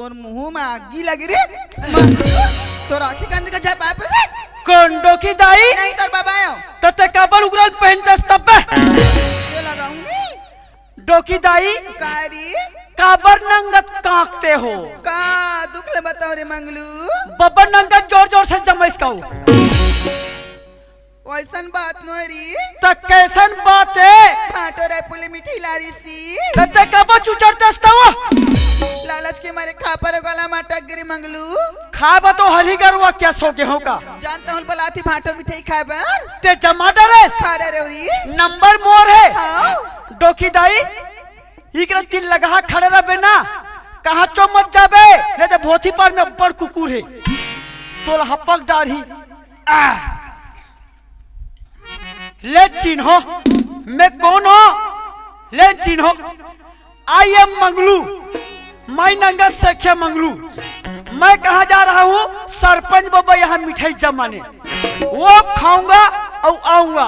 तोर मुंह में आगी लगी रे तो राखी कांद का जा पाए पर कंडो की दाई नहीं तोर बाबा आयो तते काबर उगरल पहनतस तब्बे ये लगाऊंगी डोकी दाई कारी काबर नंगत कांकते हो का दुख ले बताओ रे मंगलू बब्बर नंगत जोर जोर से जमैस कहू वैसन बात नोरी त कैसन बात है फाटो रे पुली मिठी लारी सी तते काबर चुचरतस तवा लालच के मारे खा पर गला माटक गिरी मंगलू खाबा तो हरी गरवा क्या सो गेहूं का जानता हूं बलाती फाटो मिठाई खाबर ते जमा डरेस खा रे रेवरी नंबर मोर है हाँ डोकी दाई इकरा तिल लगा खड़े रहे ना कहाँ चो मत जाबे नहीं तो भोथी पर में बड़ कुकुर है तोल हपक डारी ले चिन्हो मैं कौन हो ले चिन्हो आई एम मंगलू मैं नंगा सख्या मंगलू मैं कहा जा रहा हूँ सरपंच बाबा यहाँ मिठाई जमाने वो खाऊंगा और आऊंगा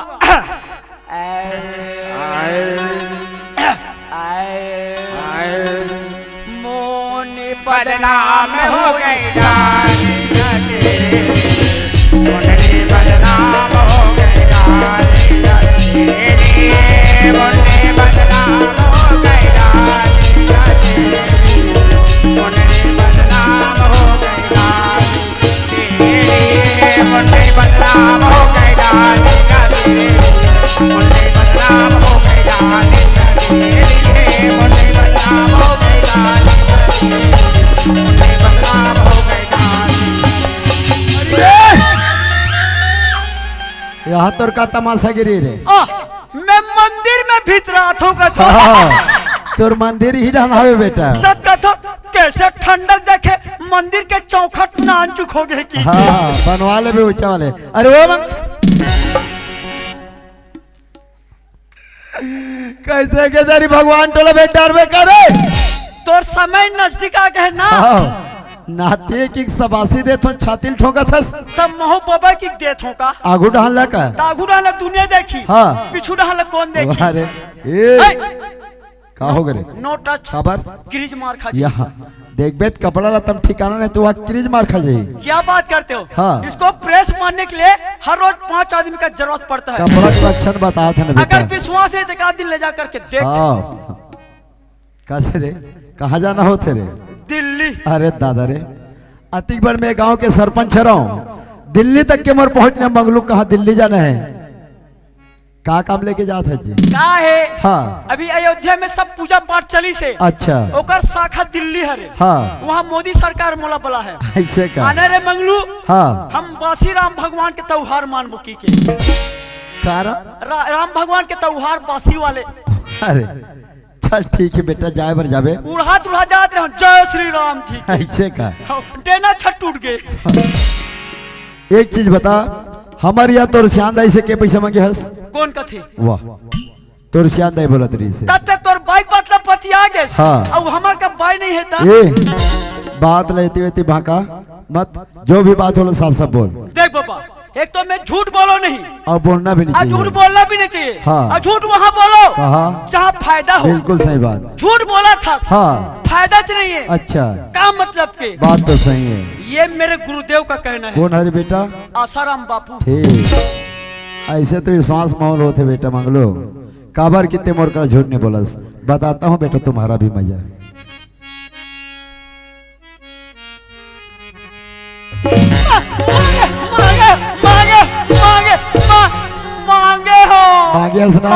मोनी बदनाम हो गई मोनी बदनाम हो गई मोनी बदनाम हो गई मोनी बदनाम हो गई मोनी बदनाम हो गई मोनी बदनाम हो गई मोनी बदनाम हो यहाँ तोर का तमाशा गिरी रे मैं मंदिर में भीतर हाथों का तोर मंदिर ही डाल हवे बेटा सब कथो कैसे ठंडक देखे मंदिर के चौखट नान चुक हो गए की हाँ बनवा ले भी ऊंचा वाले अरे वो कैसे के तेरी भगवान टोला बेटा में करे तोर समय नजदीक आ गए ना नाते की सबासी दे तो छातिल ठोका था तब मोह बाबा की डेथ होगा आगू डाल का दागू डाल दुनिया देखी हाँ पिछू डाल कौन देखी अरे ए का हो गए नो टच खबर क्रीज मार खा यहाँ देख बेत कपड़ा ला तुम ठिकाना नहीं तो वहाँ क्रीज मार खा जाएगी क्या बात करते हो हाँ। इसको प्रेस मारने के लिए हर रोज 5 आदमी का जरूरत पड़ता है कपड़ा का अच्छा बताया था ना बेटा अगर विश्वास है तो एक आध दिन ले जा करके देख हाँ कैसे रे कहाँ जाना हो तेरे दिल्ली अरे दादा रे अतिकबड़ में गांव के सरपंच रहा हूँ दिल्ली तक के मोर पहुंचने मंगलू कहा दिल्ली जाना है का काम लेके जात है जी का है हाँ अभी अयोध्या में सब पूजा पाठ चली से अच्छा ओकर शाखा दिल्ली हरे हाँ वहाँ मोदी सरकार मोला बोला है ऐसे का आने रे मंगलू हाँ हम बासी राम भगवान के त्योहार मानबो की के राम भगवान के त्योहार बासी वाले अरे चल ठीक है बेटा जाए बर जाबे उड़ा तुड़ा जात रहे जय श्री राम की ऐसे का देना छत टूट गए एक चीज बता हमारे यहाँ तोर श्यान दाई से के पैसा मांगे हस कौन कथे वाह तोर श्यान दाई बोला तरी से तते तोर बाइक मतलब पति आ गए हाँ। अब हमार का बाई नहीं है ता ए बात लेती वेती भाका मत जो भी बात हो साफ साफ बोल देख बाबा एक तो मैं झूठ बोलो नहीं और बोलना भी नहीं झूठ चाहिए बोलना भी नहीं चाहिए हाँ। और झूठ वहाँ बोलो कहा जहाँ फायदा हो बिल्कुल सही बात झूठ बोला था हाँ फायदा नहीं है अच्छा क्या मतलब के बात तो सही है ये मेरे गुरुदेव का कहना है कौन है बेटा आसाराम बापू ठीक ऐसे तो विश्वास माहौल होते बेटा मंगलो काबर कितने मोर कर झूठ नहीं बोलस बताता हूँ बेटा तुम्हारा भी मजा मांगे सुना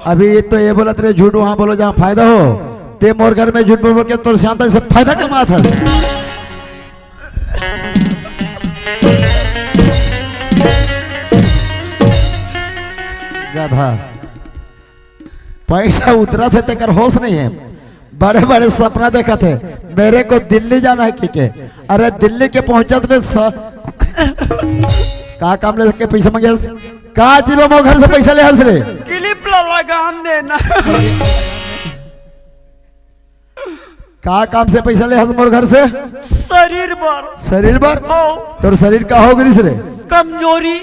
अभी ये तो ये बोला तेरे झूठ वहां बोलो जहाँ फायदा हो ते मोर घर में झूठ बोल के तो शांता से फायदा कमा था गधा पैसा उतरा थे तेकर होश नहीं है बड़े बड़े सपना देखा थे मेरे को दिल्ली जाना है कि अरे दिल्ली के पहुंचा तो का काम ले के पैसा मांगे का जीव मो घर से पैसा ले हंस रे क्लिप लगान देना का काम से पैसा ले हंस मोर घर से शरीर पर शरीर पर तोर शरीर का हो गई रे कमजोरी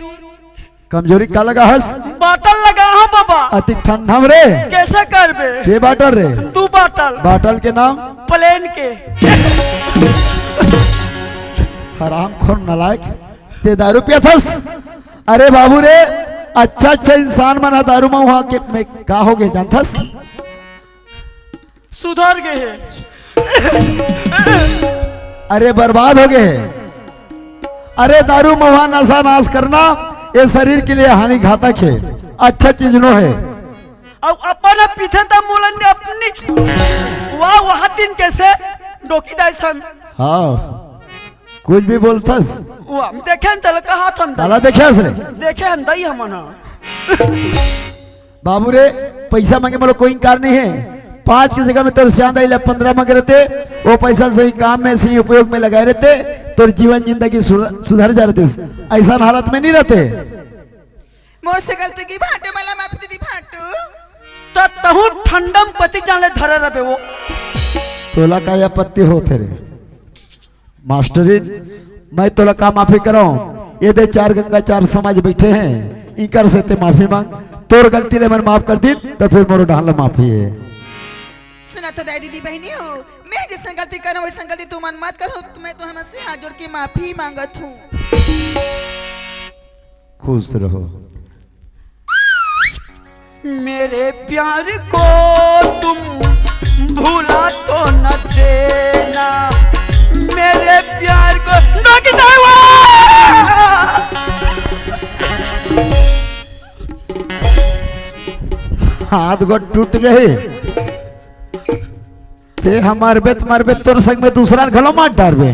कमजोरी का लगा हस बाटल लगा हाँ बाबा। अति ठंडा में रे कैसे करबे? के बाटल रे? 2 बाटल। बाटल के नाम? प्लेन के। हराम खोर नलायक ते दारू पिया थस? अरे बाबू रे अच्छा अच्छा इंसान मना दारू में वहां के में का हो गए जानथस? सुधर गए है। अरे बर्बाद हो गए। अरे दारू महुआ नशा नाश करना ये शरीर के लिए हानि घातक है, अच्छा चीज नो है। अब अपन पीछे तक मोलन ने अपनी वह दिन कैसे डोकी दाइसन। हाँ कुछ भी बोलथस वो हम देखे न कहा था काला देखे रे देखे हम दई हमना। बाबू रे पैसा मांगे मतलब कोई इनकार नहीं है। 5 की जगह में तोर श्याम 15 मांग रहते, वो पैसा सही काम में सही उपयोग में लगाए रहते, तोर जीवन जिंदगी सुधर जा रहते, ऐसा हालत में नहीं रहते। मोर से गलती की भाटे मला माफी दीदी भाटू। तहु ठंडम पति जाने धरे रबे वो। तोला का या पत्ती होते रे मास्टरी, मैं तोला का माफी कराऊं? ये दे 4 गंगा 4 समाज बैठे हैं, इनकर से ते माफी मांग। तोर गलती ले मन माफ कर दी तो फिर मोरो ढाल माफी है। सुना तो दाई दीदी बहनी हो, मैं जैसे गलती करूं वैसे गलती तू मन मत करो, तो मैं तुम्हें से हाथ जोड़ के माफी मांगत हूँ। खुश रहो। मेरे प्यार को तुम भूला तो न देना, मेरे प्यार को हाथ गो टूट गए ते हमार बेत मार बेत तोर संग में दूसरा घलो मार डारबे।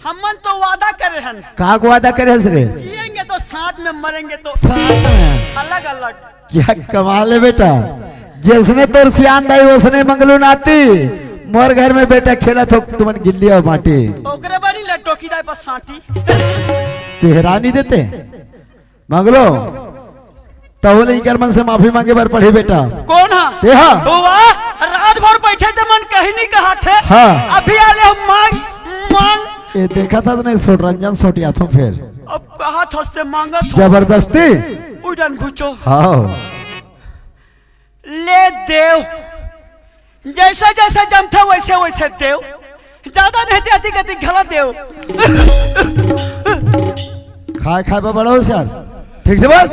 हमन तो वादा करे हन। का को वादा करे रे? जिएंगे तो साथ में, मरेंगे तो साथ में। अलग अलग। क्या कमाल है बेटा, जिसने तोर सियान दाई उसने मंगलू नाती। मोर घर में बेटा खेला तो तुमन गिल्ली और माटी ओकरे बारी लट्टो की दाई बस साटी तेहरा नहीं देते मंगलो तहु नहीं कर मन से माफी मांगे बार पढ़े बेटा। कौन है? तेहा रात भर बैठे थे, मन कहीं नहीं कहा थे। हाँ। अभी आले हम मांग ये देखा था नहीं सोट रंजन सोटिया तो फिर अब कहा था मांगत जबरदस्ती उड़न घुचो। हाँ ले देव, जैसा जैसा जमता वैसे वैसे देव, ज्यादा नहीं आती गति घला देव। खाए खाए पे बड़ा होशियार, ठीक से बोल।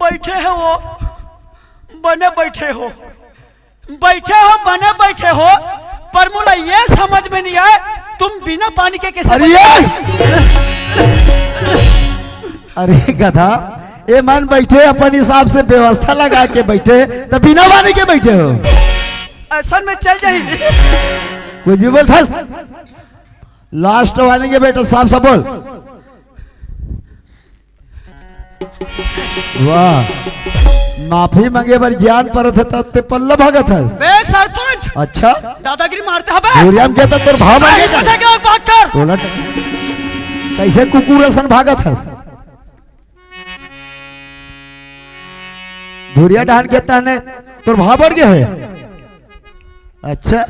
बैठे हो वो बने बैठे हो, बैठे हो बने बैठे हो, पर मुला ये समझ में नहीं आए तुम बिना पानी के कैसे। अरे गधा, ये मन बैठे अपन हिसाब से व्यवस्था लगा के बैठे तो बिना पानी के बैठे हो। ऐसा में चल जाएगी कुछ भी बोल लास्ट वाले के बेटा साफ साफ बोल। वाह, माफी मांगे बार ज्ञान पर थे पल्ला भागत है। बे सरपंच अच्छा दादागिरी मारते हैं बे। भूरियाम कहता तेरे भाव मांगे बात कर। बोला कैसे कुकुरसन भागत है। धुरिया डान कहता ने तोर भाव बढ़ गया है। अच्छा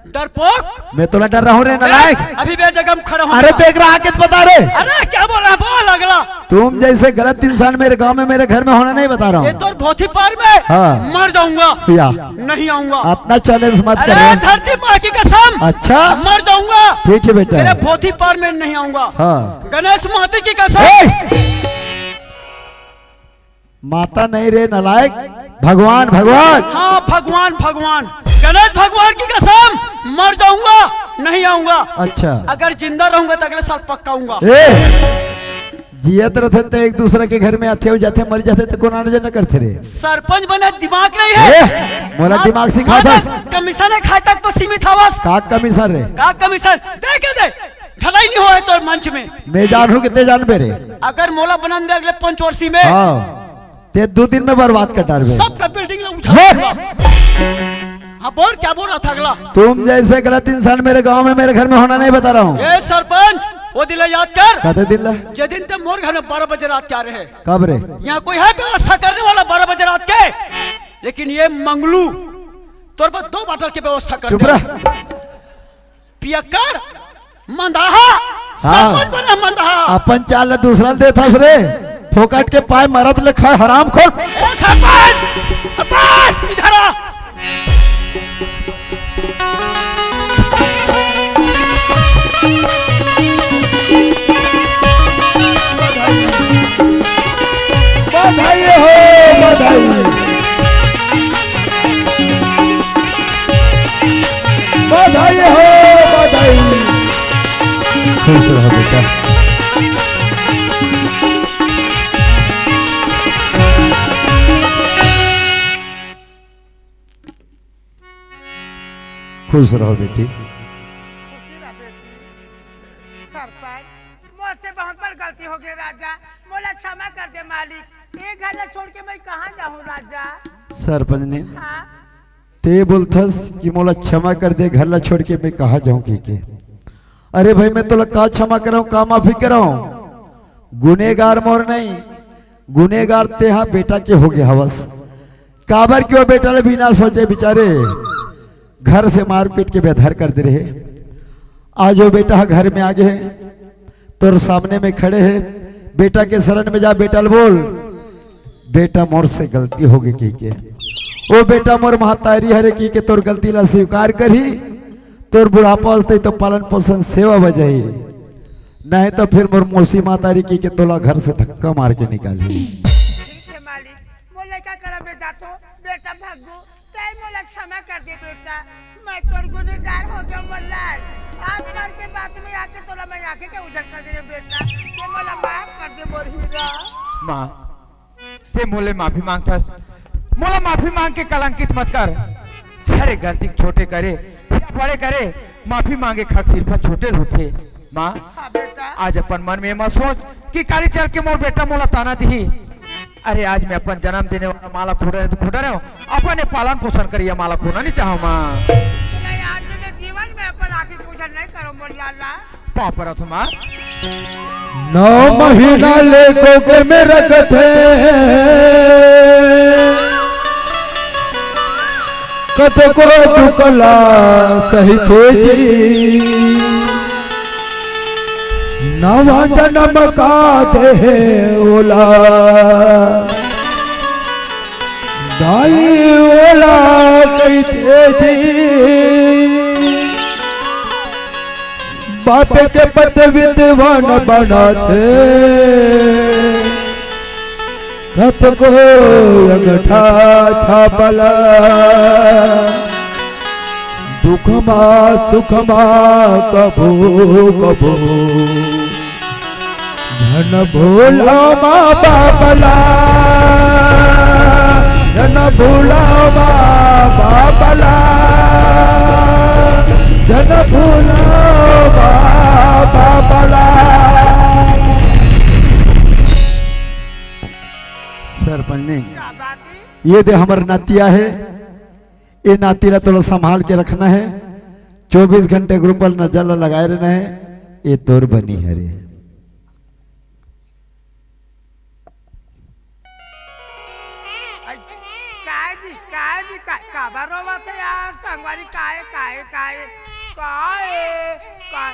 डरपोक, मैं तो डर रहा हूँ रे नालायक। अभी बेजगह खड़ा हूँ। अरे देख रहा आके बता रहे। अरे क्या बोल रहा है, बोल अगला। तुम जैसे गलत इंसान मेरे गांव में मेरे घर में होना नहीं बता रहा ये हूँ। तो भौती पार में हाँ। मर जाऊंगा या नहीं आऊंगा। अपना चैलेंज मत अरे कर। धरती माँ की कसम अच्छा मर जाऊंगा। ठीक है बेटा। तेरे भौती पार में नहीं आऊंगा। हाँ गणेश माता की कसम। माता नहीं रे नालायक, भगवान भगवान। हाँ भगवान भगवान, गणेश भगवान की कसम मर जाऊंगा नहीं आऊंगा। अच्छा अगर जिंदा रहूंगा तो अगले साल पक्का आऊंगा। जियत रहते तो एक दूसरे के घर में आते हो जाते मर जाते तो कौन आने न करते रे। सरपंच बने दिमाग नहीं है। मोला दिमाग सिखा था। कमीशन है खाए तक पर सीमित आवास। का कमीशन रे? का कमीशन दे ढलाई नहीं हो तो मंच में मैं जानू कितने जान बेरे। अगर मोला बना दे अगले पंचवर्षी में हाँ ते 2 दिन में बर्बाद कटार बे। सब का बिल्डिंग उठा। हाँ बोल क्या बोल रहा था अगला। तुम जैसे गलत इंसान मेरे गांव में मेरे घर में होना नहीं बता रहा हूँ। ये सरपंच वो दिला याद कर। कहते दिल जे दिन ते मोर घर में 12 बजे रात क्या रहे। कब रे? यहाँ कोई है व्यवस्था करने वाला 12 बजे रात के, लेकिन ये मंगलू तोर पर 2 बाटल की व्यवस्था कर। चुप रह। पियक्कड़ मंदाहा हाँ। सरपंच बने मत हा अपन चाल दूसरा देता रे फोकट के पाए मरद ले खाए हराम खोर ए सरपंच सरपंच इधर आ बधाई हो बधाई बधाई हो बधाई खुश रहो बेटा खुश रहो बेटी खुशी रह बेटी। सरपंच मुझसे बहुत बड़ गलती हो गई राजा, मोला क्षमा कर दे मालिक। ये घर छोड़ के मैं कहाँ जाऊँ राजा? सरपंच ने हाँ ते बोलथस कि मोला क्षमा कर दे घर ला छोड़ के मैं कहा जाऊं के अरे भाई मैं तो का क्षमा कराऊं का माफी कराऊं गुनेगार मोर नहीं गुनेगार ते हाँ बेटा के हो गया हवस काबर क्यों बेटा ले बिना सोचे बेचारे घर से मार पीट के बेदहर कर दे रहे आज वो बेटा घर में आ गए तोर सामने में खड़े हैं बेटा के शरण में जा बेटा बोल बेटा मोर से गलती हो गई के ओ बेटा मोर महतारी हरे की के तोर गलती ला स्वीकार करी तोर बुढ़ापा होते तो पालन पोषण सेवा बजाई नहीं तो फिर मोर मौसी महतारी की के तोला घर से धक्का मार के निकाली ठीक है मालिक, मोला क्या करा मैं जातो बेटा भागो तय मोला क्षमा कर दे बेटा। मैं तोर गुनहगार हो गया मोला, आज मार के बात में आके तोला मैं आके के उजड़ कर दे बेटा, ये मोला माफ कर दे मोर हीरा। माँ ते मोले माफी मांगथस, मोला माफी मांग के कलंकित मत कर। हरे गलती छोटे करे या बड़े करे माफी मांगे खक सिर्फ छोटे होते। माँ हाँ बेटा आज अपन मन में मत सोच कि काली चल के मोर बेटा मोला ताना दी। अरे आज मैं अपन जन्म देने वाला माला खोड़ा है तो खोड़ा रहे अपन पालन पोषण करिए माला खोना नहीं चाहो माँ। नहीं आज मेरे जीवन में अपन आगे गुजर नहीं करो मोर लाला। पाप रथ माँ 9 महीना ले गोगे में रखते कत को दुकला सही थे जी नवा जन्म का दे ओला दाई ओला कहते जी बाप के पत विद्वान बनाते कत को अंगठा छापला दुखमा सुखमा कबो कबो धन भोला माँ बाबला धन भोला माँ बाबला धन भोला माँ बाबला। सरपंच ने क्या बात है? ये दे हमार नातिया है ये नातीला थोड़ा संभाल के रखना है 24 घंटे ग्रुप पर नजर लगाए रहना है ये तोर बनी है रे काय जी का बारो बात है यार संगवारी काय काय काय काय काय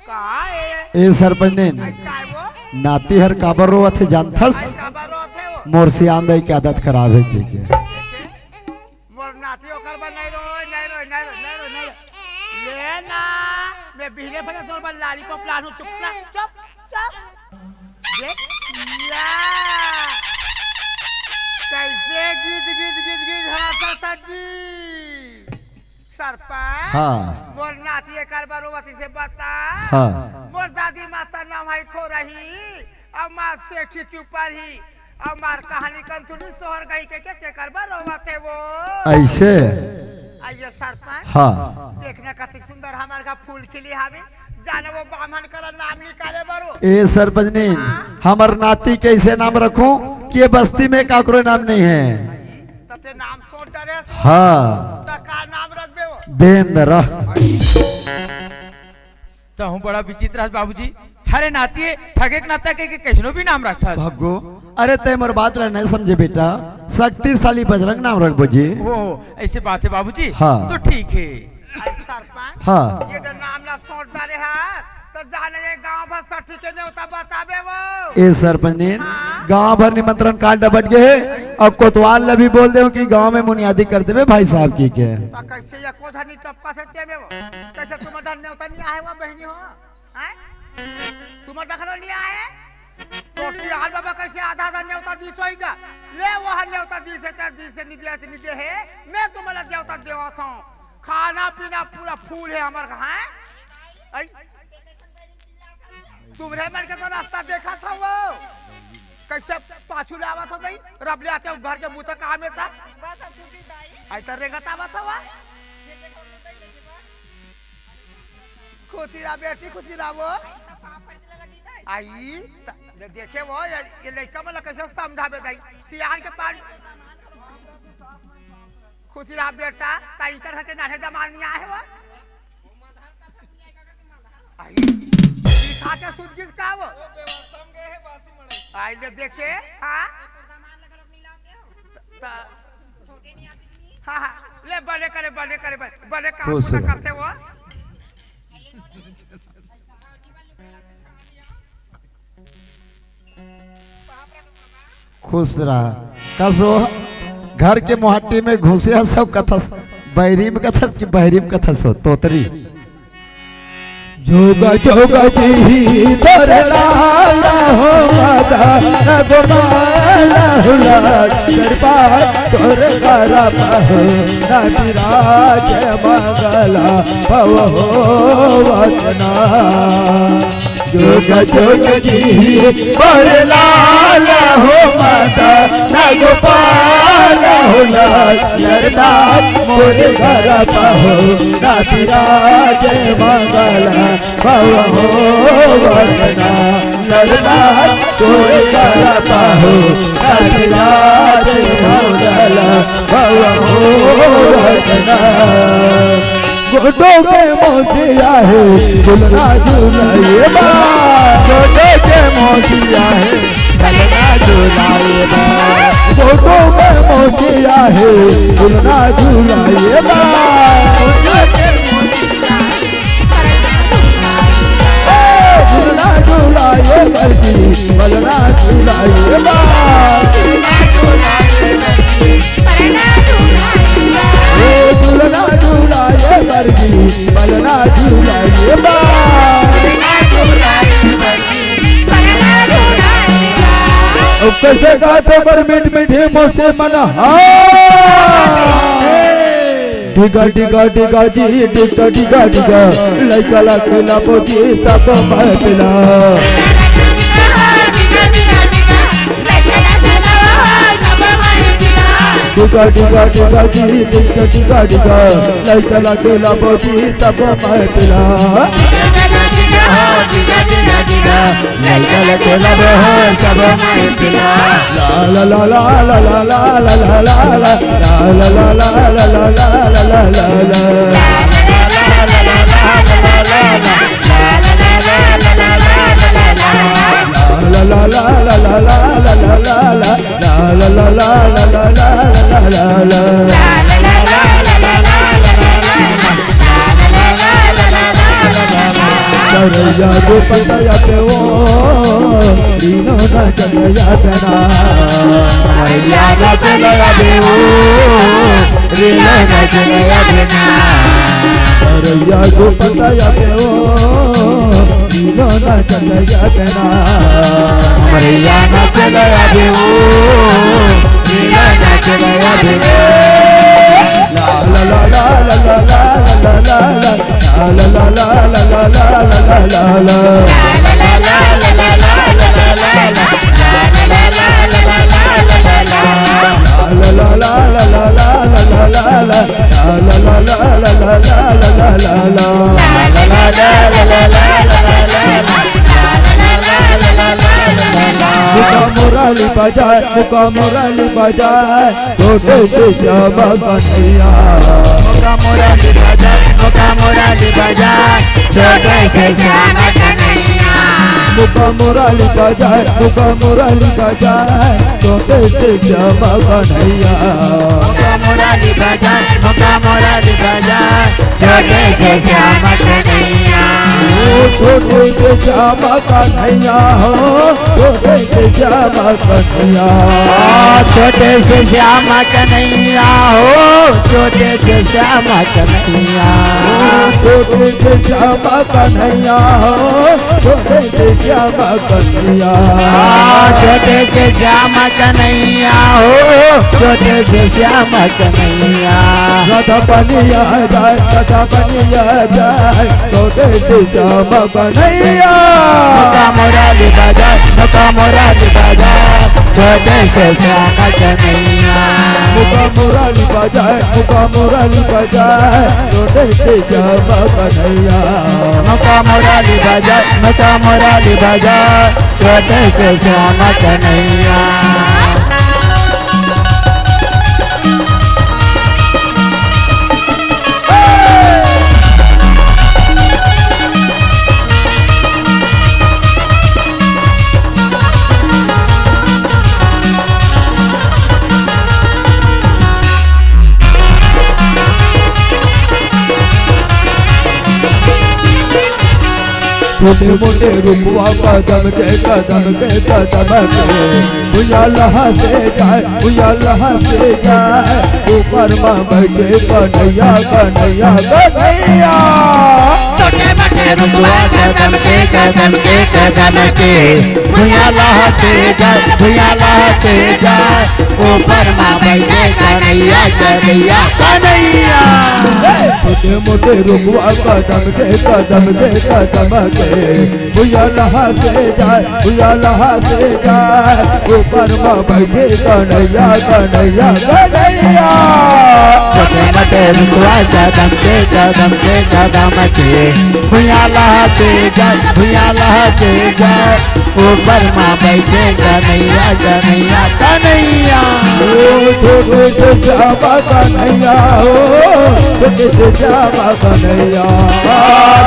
काय ए सरपंच ने काय वो नाती हर काबर रो थे जानथस का बारो थे वो मोर से आंदे की आदत खराब है के मोर नाती ओकर बा नहीं रो ले ना मैं बिहने फले तोर बा लॉलीपॉप लानू चुप ना चुप देख या कैसे गीत हमारा जी सरपंच हाँ मोर नाती एकर बारोवती से बता हाँ मोर दादी माता नाम है खो रही और माँ से चुपर ही और मार कहानी कंतुली सोहर गई के कर बारोवते वो ऐसे आइए सरपंच हाँ देखने का सुंदर हमारे का फूल खिली हमें जाने वो बामन कर नाम निकाले बारो ए सरपंच ने हमार नाती कैसे नाम रखूं कि ये बस्ती में काकरो नाम नहीं है तते नाम सोच डरे हाँ का नाम रखबे वो बेंद्र तो हूँ बड़ा विचित्र है बाबूजी। हरे नाती ठगे नाता के कैसनो भी नाम रखता है। भगो अरे तय मोर बात ला नहीं समझे बेटा शक्तिशाली बजरंग नाम रखबो जी वो ऐसे बात है बाबूजी। हाँ। तो ठीक है सरपंच हाँ ये तो नाम ना सोच डरे हाथ तो जाने ये गांव भर सठी के न्योता बताबे वो ए सरपंच ने गांव भर निमंत्रण कार्ड डबट गए और कोतवाल ने भी बोल दे कि गांव में बुनियादी कर देवे भाई साहब की के तो कैसे ये कोधनी टपका से तेमे वो कैसे तुम्हारा न्योता नहीं आए वो बहनी हो हैं तुम्हारा खनो नहीं आए तो सियाल बाबा कैसे आधा आधा न्योता दी सोईगा ले वो न्योता दी से नहीं दे है मैं तुम्हारा न्योता देवा था खाना पीना पूरा फूल है हमारे हैं तुम्हारे मन के तो रास्ता देखा था वो कैसे पाछू ले आवा था दई रब ले आते घर के मुंह तक काम में था बस छुट्टी दाई आई तर रेगा तावा था वा खुशी रा बेटी खुशी रा वो आई देखे वो ये लड़का वाला कैसे समझावे दाई सियान के पार खुशी रा बेटा ताई कर के नारे दमान नहीं आए वो आई खाते सुन किसका वो आई ले देखे हाँ छोटे नहीं आते हाँ हाँ ले बड़े करे बड़े काम पूरा करते वो खुश रहा कसो घर के मोहट्टी में घुसिया सब कथस बहरीम कथस की बहरीम कथस हो तोतरी जोगा जोगा जी तोरे लाला हो माता गोपाला हुला दरबार तोरे करा पाहो ना विराज मंगला भव हो वतना जोगा जोगा जी तोरे लाला हो माता गोपाला हुला दरबार मोरे करा पाहो ना विराज मंगला भव हो वतना लड़ना कोई करा पाहो राज मंगला भव हो वतना गोडो के मोतिया है झुलना झुलाए बा गोडो के मोतिया है झुलना झुलाए बा गोडो के मोतिया है झुलना झुलाए बा झूला झूलाए बल्कि बलना झूलाए झूला झूलाए बल्कि बलना झूलाए कैसे गाते पर मीठ मीठे मुझसे मन डिगा डिगा डिगा जी डिगा डिगा डिगा लड़का लड़का पोती सब महफिला डिगा डिगा डिगा जी डिगा डिगा डिगा लड़का लड़का पोती सब महफिला ला ला ला ला ला ला ला ला ला ला ला रैया को पता पे वो रीनो न चलया तना रैया को चलया पे वो रीनो न चलया तना रैया को पता पे वो रीनो न चलया तना रैया न चलया पे वो रीनो न चलया पे ला ला ला ला ला ला ला ला ला la la la la la la la la la Murali बाजार मुका मुराली बाजार छोटे से जावा कन्हैया मुका मुराली बाजार छोटे से जावा कन्हैया मुका मुराली बाजार छोटे से जावा कन्हैया मुका मुराली बाजार छोटे से जावा कन्हैया छोटे से श्यामा कन्हैया हो, छोटे से श्यामा कन्हैया, छोटे से श्यामा कन्हैया हो, छोटे से श्यामा कन्हैया, छोटे से श्यामा कन्हैया हो, छोटे से श्यामा कन्हैया, छोटे से श्यामा कन्हैया हो, छोटे से श्यामा कन्हैया, राधा बनिया जाए, राधा बनिया जाए, छोटे से श्यामा कन्हैया, मुका मुरारी बजाए, मुका मुरारी बजाए, छोटे से श्यामा कन्हैया, मुका मुरारी बजाए, मुका मुरारी बजाए, छोटे से श्यामा कन्हैया, मुका मुरारी बजाए, मुका मुरारी बजाए, छोटे से श्यामा कन्हैया। छोटे मोटे रुपवा कदम के भैया लहा से जाए, भैया लहा से जाए, ऊपर माँ बैठे कन्हैया कन्हैया कन्हैया, छोटे मोटे रुपवा कदम के भैया लहते जाए, भैया लहते जाए, ऊपर माँ बैठे कन्हैया कन्हैया कन्हैया। छोटे मोटे रुपवा कदम के भैया लहा से जाए, भैया लहा से जाए, ऊपर माँ बैठे कन्हैया कन्हैया कन्हैया, छोटे मोटे रुपवा कदम के भैया लहते जाए, भैया लहते जाए, ऊपर माँ बैठे कन्हैया कन्हैया कन्हैया। छोटे से श्यामा कन्हैया हो, छोटे से श्यामा कन्हैया,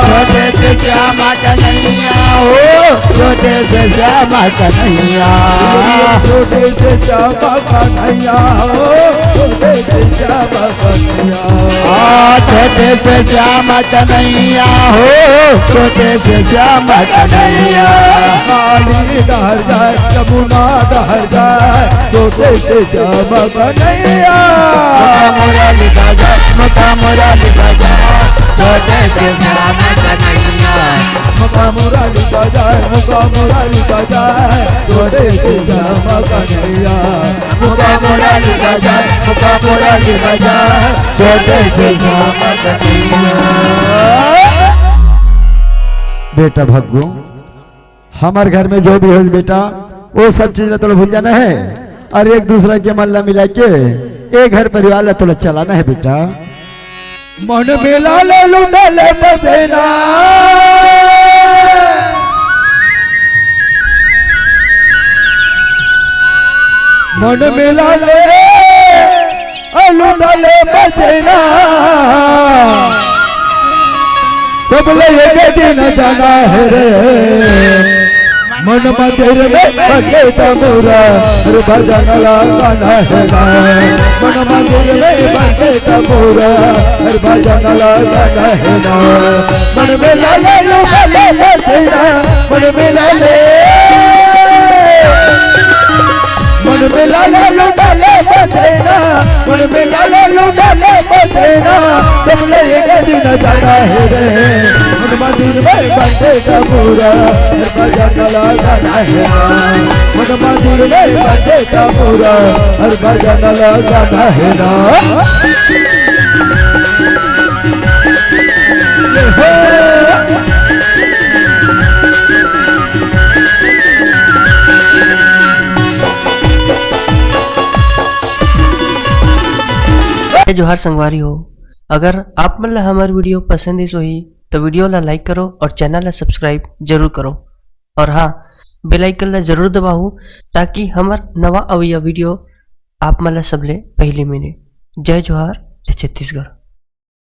छोटे से श्यामा कन्हैया हो, छोटे से श्यामा कन्हैया, छोटे से श्यामा कन्हैया हो, छोटे से श्यामा कन्हैया, छोटे से श्यामा कन्हैया हो, छोटे से श्यामा कन्हैया। काली डहर जाए, यमुना डहर जाए, छोटे से श्यामा कन्हैया, मुरारी बजाए, मुका मुरारी बजाए, छोटे से श्यामा कन्हैया, मुका मुरारी बजाए, मुका मुरारी बजाए, छोटे से श्यामा कन्हैया, मुका मुरारी बजाए, मुका मुरारी बजाए, छोटे से श्यामा कन्हैया। बेटा भग्गू, हमारे घर में जो भी हो बेटा, वो सब चीज तो भूल जाना है, और एक दूसरा के मल्ला मिला के एक घर परिवार तो चलाना है बेटा। मन मिला ले लुटा ले बदेना, मन मिला ले लुटा ले बदेना, सब ले दिन जाना है रे, मन मंदिर में बजे तमुरा भजन लगाना है, मन मंदिर में बजे तमुरा भजन लगाना है, मन में लाले लुटा ले बसेना, मन में लाले, मन में लाले लुटा ले बसेना, मन में लाले लुटा ले बसेना, सब ले दिन जाना है रे, मन मंदिर में बजे तमुरा भजन लगाना है, मन मंदिर में बजे तमुरा भजन लगाना है ना। जोहार संगवारी हो, अगर आप मन ला हमार वीडियो पसंद ही सोही तो वीडियो ला लाइक करो और चैनल ला सब्सक्राइब जरूर करो, और हाँ बेल आइकन ला जरूर दबाओ ताकि हमार नवा अवैया वीडियो आप मन ला सबले पहले मिले। जय जोहार, जय छत्तीसगढ़।